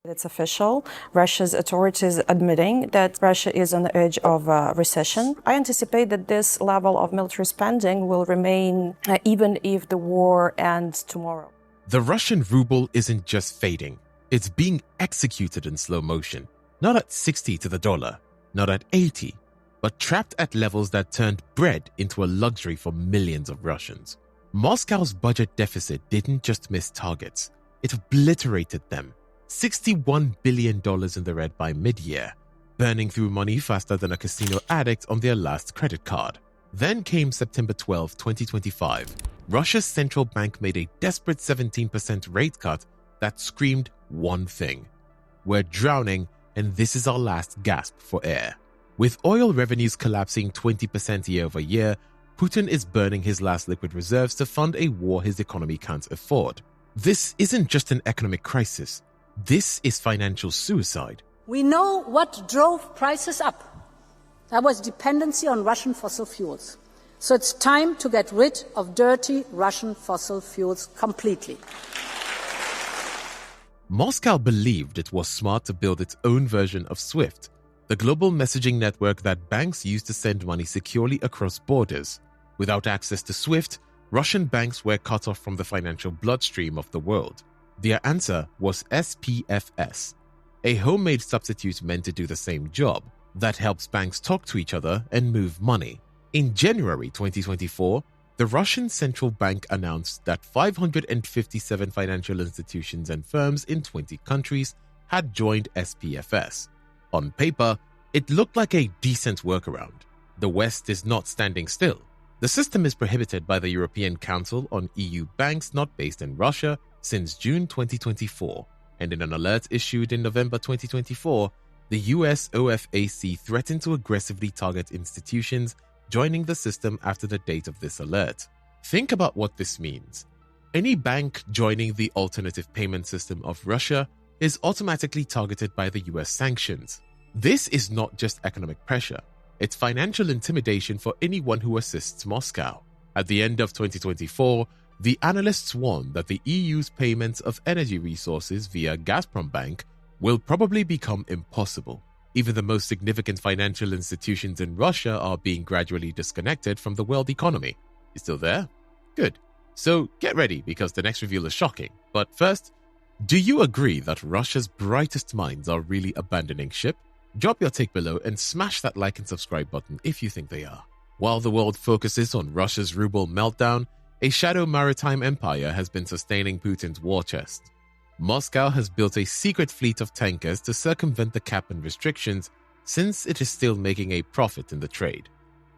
It's official. Russia's authorities admitting that Russia is on the edge of a recession. I anticipate that this level of military spending will remain even if the war ends tomorrow. The Russian ruble isn't just fading. It's being executed in slow motion. Not at 60 to the dollar, not at 80, but trapped at levels that turned bread into a luxury for millions of Russians. Moscow's budget deficit didn't just miss targets, it obliterated them. $61 billion in the red by mid-year, burning through money faster than a casino addict on their last credit card. Then came September 12, 2025. Russia's central bank made a desperate 17% rate cut that screamed one thing: we're drowning, and this is our last gasp for air. With oil revenues collapsing 20% year over year, Putin is burning his last liquid reserves to fund a war his economy can't afford. This isn't just an economic crisis. This is financial suicide. We know what drove prices up. That was dependency on Russian fossil fuels. So it's time to get rid of dirty Russian fossil fuels completely. Moscow believed it was smart to build its own version of SWIFT, the global messaging network that banks use to send money securely across borders. Without access to SWIFT, Russian banks were cut off from the financial bloodstream of the world. Their answer was SPFS, a homemade substitute meant to do the same job that helps banks talk to each other and move money. In January 2024, the Russian central bank announced that 557 financial institutions and firms in 20 countries had joined SPFS. On paper, it looked like a decent workaround. The West is not standing still. The system is prohibited by the European Council on EU banks not based in Russia since June 2024, and in an alert issued in November 2024, the US OFAC threatened to aggressively target institutions joining the system after the date of this alert. Think about what this means. Any bank joining the alternative payment system of Russia is automatically targeted by the US sanctions. This is not just economic pressure, it's financial intimidation for anyone who assists Moscow. At the end of 2024, the analysts warned that the EU's payments of energy resources via Gazprom Bank will probably become impossible. Even the most significant financial institutions in Russia are being gradually disconnected from the world economy. You still there? Good. So get ready, because the next reveal is shocking. But first, do you agree that Russia's brightest minds are really abandoning ship? Drop your take below and smash that like and subscribe button if you think they are. While the world focuses on Russia's ruble meltdown, a shadow maritime empire has been sustaining Putin's war chest. Moscow has built a secret fleet of tankers to circumvent the cap and restrictions, since it is still making a profit in the trade.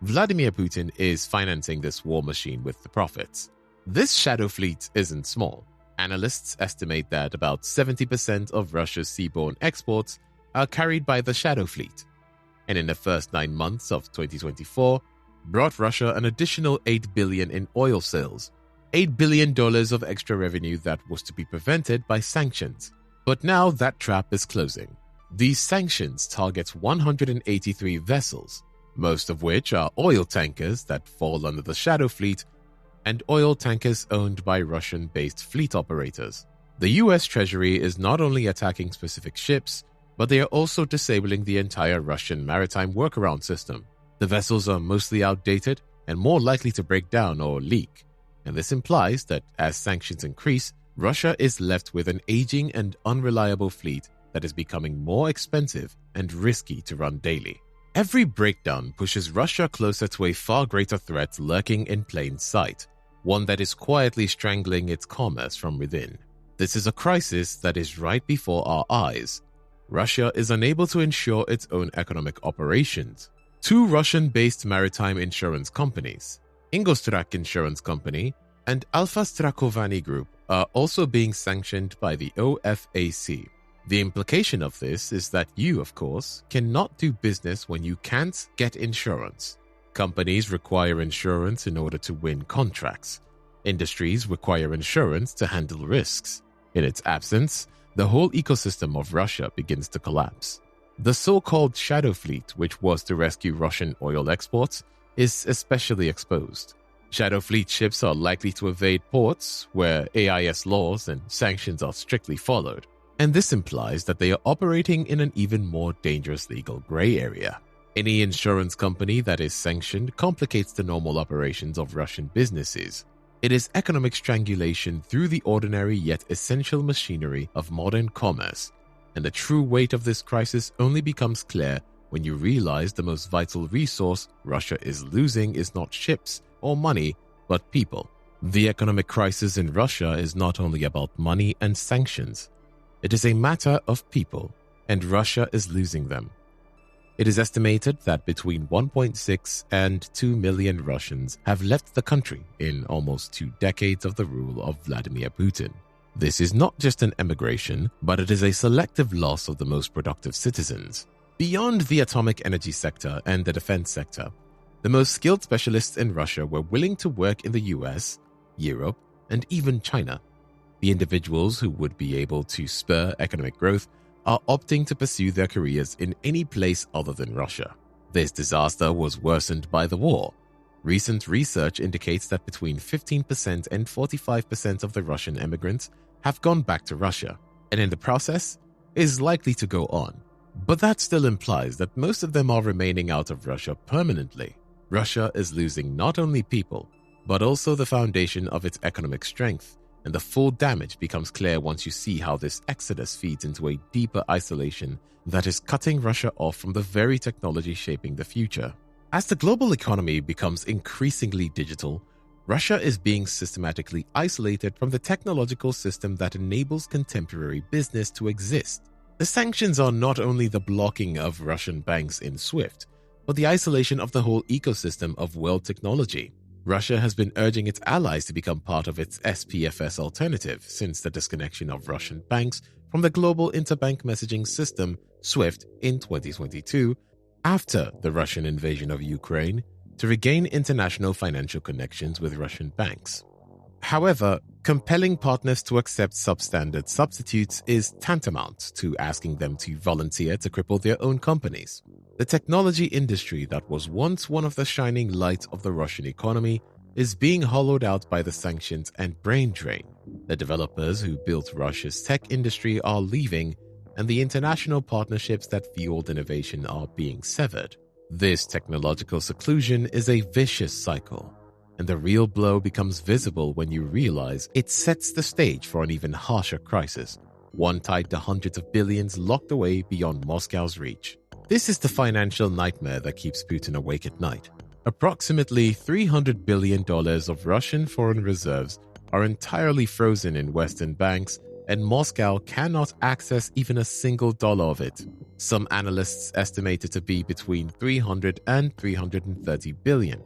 Vladimir Putin is financing this war machine with the profits. This shadow fleet isn't small. Analysts estimate that about 70% of Russia's seaborne exports are carried by the shadow fleet, and in the first 9 months of 2024, brought Russia an additional $8 billion in oil sales, $8 billion of extra revenue that was to be prevented by sanctions. But now that trap is closing. These sanctions target 183 vessels, most of which are oil tankers that fall under the shadow fleet and oil tankers owned by Russian-based fleet operators. The US Treasury is not only attacking specific ships, but they are also disabling the entire Russian maritime workaround system. The vessels are mostly outdated and more likely to break down or leak, and this implies that as sanctions increase, Russia is left with an aging and unreliable fleet that is becoming more expensive and risky to run daily. Every breakdown pushes Russia closer to a far greater threat lurking in plain sight, one that is quietly strangling its commerce from within. This is a crisis that is right before our eyes. Russia is unable to ensure its own economic operations. Two Russian-based maritime insurance companies, Ingostrak Insurance Company and Alfa Strakovani Group, are also being sanctioned by the OFAC. The implication of this is that you, of course, cannot do business when you can't get insurance. Companies require insurance in order to win contracts. Industries require insurance to handle risks. In its absence, the whole ecosystem of Russia begins to collapse. The so-called shadow fleet, which was to rescue Russian oil exports, is especially exposed. Shadow fleet ships are likely to evade ports where AIS laws and sanctions are strictly followed. And this implies that they are operating in an even more dangerous legal gray area. Any insurance company that is sanctioned complicates the normal operations of Russian businesses. It is economic strangulation through the ordinary yet essential machinery of modern commerce, and the true weight of this crisis only becomes clear when you realize the most vital resource Russia is losing is not ships or money, but people. The economic crisis in Russia is not only about money and sanctions. It is a matter of people, and Russia is losing them. It is estimated that between 1.6 and 2 million Russians have left the country in almost 2 decades of the rule of Vladimir Putin. This is not just an emigration, but it is a selective loss of the most productive citizens. Beyond the atomic energy sector and the defense sector, the most skilled specialists in Russia were willing to work in the US, Europe, and even China. The individuals who would be able to spur economic growth are opting to pursue their careers in any place other than Russia. This disaster was worsened by the war. Recent research indicates that between 15% and 45% of the Russian immigrants have gone back to Russia, and in the process is likely to go on. But that still implies that most of them are remaining out of Russia permanently. Russia is losing not only people, but also the foundation of its economic strength, and the full damage becomes clear once you see how this exodus feeds into a deeper isolation that is cutting Russia off from the very technology shaping the future. As the global economy becomes increasingly digital, Russia is being systematically isolated from the technological system that enables contemporary business to exist. The sanctions are not only the blocking of Russian banks in SWIFT, but the isolation of the whole ecosystem of world technology. Russia has been urging its allies to become part of its SPFS alternative since the disconnection of Russian banks from the global interbank messaging system SWIFT in 2022 after the Russian invasion of Ukraine to regain international financial connections with Russian banks. However, compelling partners to accept substandard substitutes is tantamount to asking them to volunteer to cripple their own companies. The technology industry that was once one of the shining lights of the Russian economy is being hollowed out by the sanctions and brain drain. The developers who built Russia's tech industry are leaving, and the international partnerships that fueled innovation are being severed. This technological seclusion is a vicious cycle, and the real blow becomes visible when you realize it sets the stage for an even harsher crisis, one tied to hundreds of billions locked away beyond Moscow's reach. This is the financial nightmare that keeps Putin awake at night. Approximately $300 billion of Russian foreign reserves are entirely frozen in Western banks, and Moscow cannot access even a single dollar of it. Some analysts estimate it to be between 300 and 330 billion,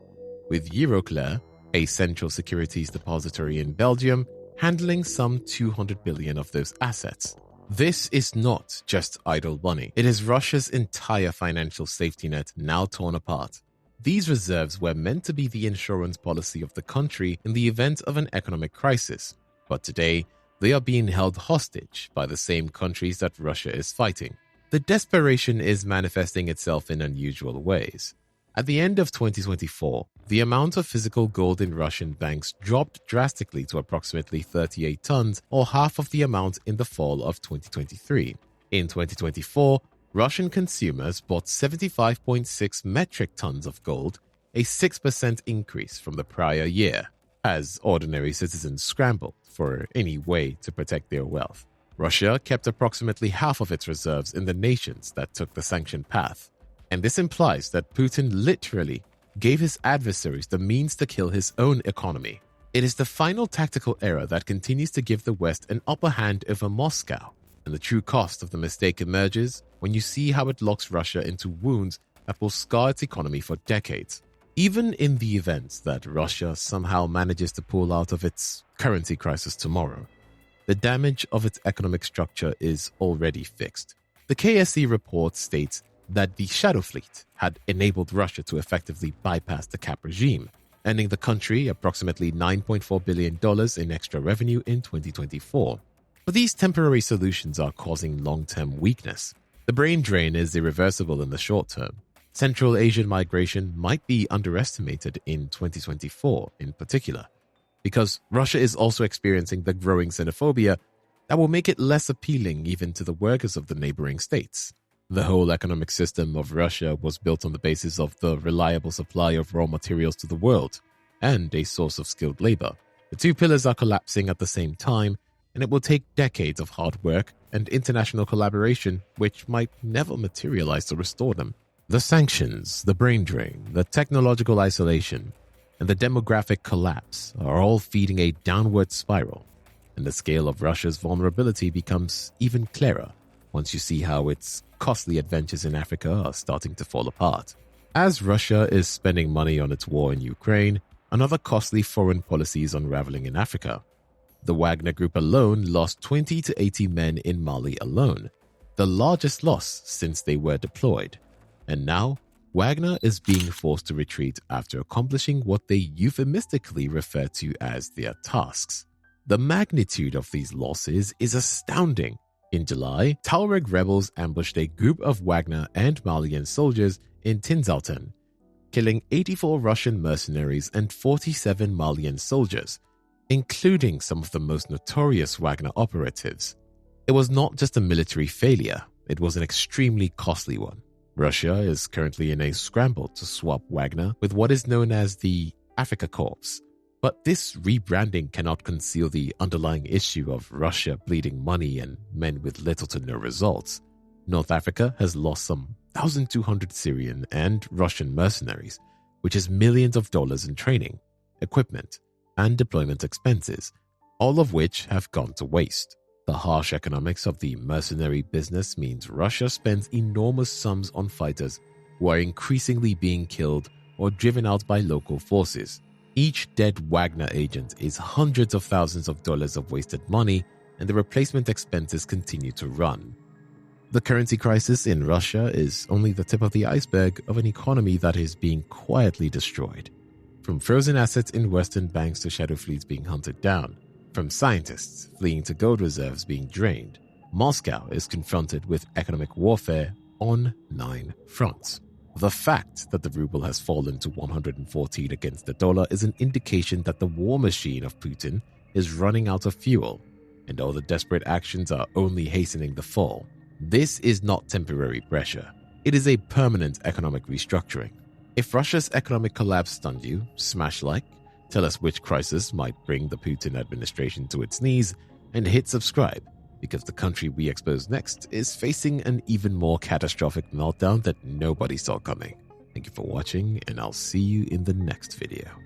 with Euroclear, a central securities depository in Belgium, handling some 200 billion of those assets. This is not just idle money. It is Russia's entire financial safety net now torn apart. These reserves were meant to be the insurance policy of the country in the event of an economic crisis, but today they are being held hostage by the same countries that Russia is fighting. The desperation is manifesting itself in unusual ways. At the end of 2024, the amount of physical gold in Russian banks dropped drastically to approximately 38 tons, or half of the amount in the fall of 2023. In 2024, Russian consumers bought 75.6 metric tons of gold, a 6% increase from the prior year, as ordinary citizens scrambled for any way to protect their wealth. Russia kept approximately half of its reserves in the nations that took the sanctioned path. And this implies that Putin literally gave his adversaries the means to kill his own economy. It is the final tactical error that continues to give the West an upper hand over Moscow. And the true cost of the mistake emerges when you see how it locks Russia into wounds that will scar its economy for decades. Even in the event that Russia somehow manages to pull out of its currency crisis tomorrow, the damage of its economic structure is already fixed. The KSE report states that the Shadow Fleet had enabled Russia to effectively bypass the cap regime, earning the country approximately $9.4 billion in extra revenue in 2024. But these temporary solutions are causing long-term weakness. The brain drain is irreversible in the short term. Central Asian migration might be underestimated in 2024 in particular, because Russia is also experiencing the growing xenophobia that will make it less appealing even to the workers of the neighboring states. The whole economic system of Russia was built on the basis of the reliable supply of raw materials to the world and a source of skilled labor. The two pillars are collapsing at the same time, and it will take decades of hard work and international collaboration, which might never materialize to restore them. The sanctions, the brain drain, the technological isolation, and the demographic collapse are all feeding a downward spiral, and the scale of Russia's vulnerability becomes even clearer once you see how its costly adventures in Africa are starting to fall apart. As Russia is spending money on its war in Ukraine, another costly foreign policy is unraveling in Africa. The Wagner Group alone lost 20 to 80 men in Mali alone, the largest loss since they were deployed. And now, Wagner is being forced to retreat after accomplishing what they euphemistically refer to as their tasks. The magnitude of these losses is astounding. In July, Tuareg rebels ambushed a group of Wagner and Malian soldiers in Tinzaltan, killing 84 Russian mercenaries and 47 Malian soldiers, including some of the most notorious Wagner operatives. It was not just a military failure, it was an extremely costly one. Russia is currently in a scramble to swap Wagner with what is known as the Afrika Corps. But this rebranding cannot conceal the underlying issue of Russia bleeding money and men with little to no results. North Africa has lost some 1,200 Syrian and Russian mercenaries, which is millions of dollars in training, equipment, and deployment expenses, all of which have gone to waste. The harsh economics of the mercenary business means Russia spends enormous sums on fighters who are increasingly being killed or driven out by local forces. Each dead Wagner agent is hundreds of thousands of dollars of wasted money, and the replacement expenses continue to run. The currency crisis in Russia is only the tip of the iceberg of an economy that is being quietly destroyed. From frozen assets in Western banks to shadow fleets being hunted down, from scientists fleeing to gold reserves being drained, Moscow is confronted with economic warfare on 9 fronts. The fact that the ruble has fallen to 114 against the dollar is an indication that the war machine of Putin is running out of fuel, and all the desperate actions are only hastening the fall. This is not temporary pressure. It is a permanent economic restructuring. If Russia's economic collapse stunned you, smash like, tell us which crisis might bring the Putin administration to its knees, and hit subscribe, because the country we expose next is facing an even more catastrophic meltdown that nobody saw coming. Thank you for watching, and I'll see you in the next video.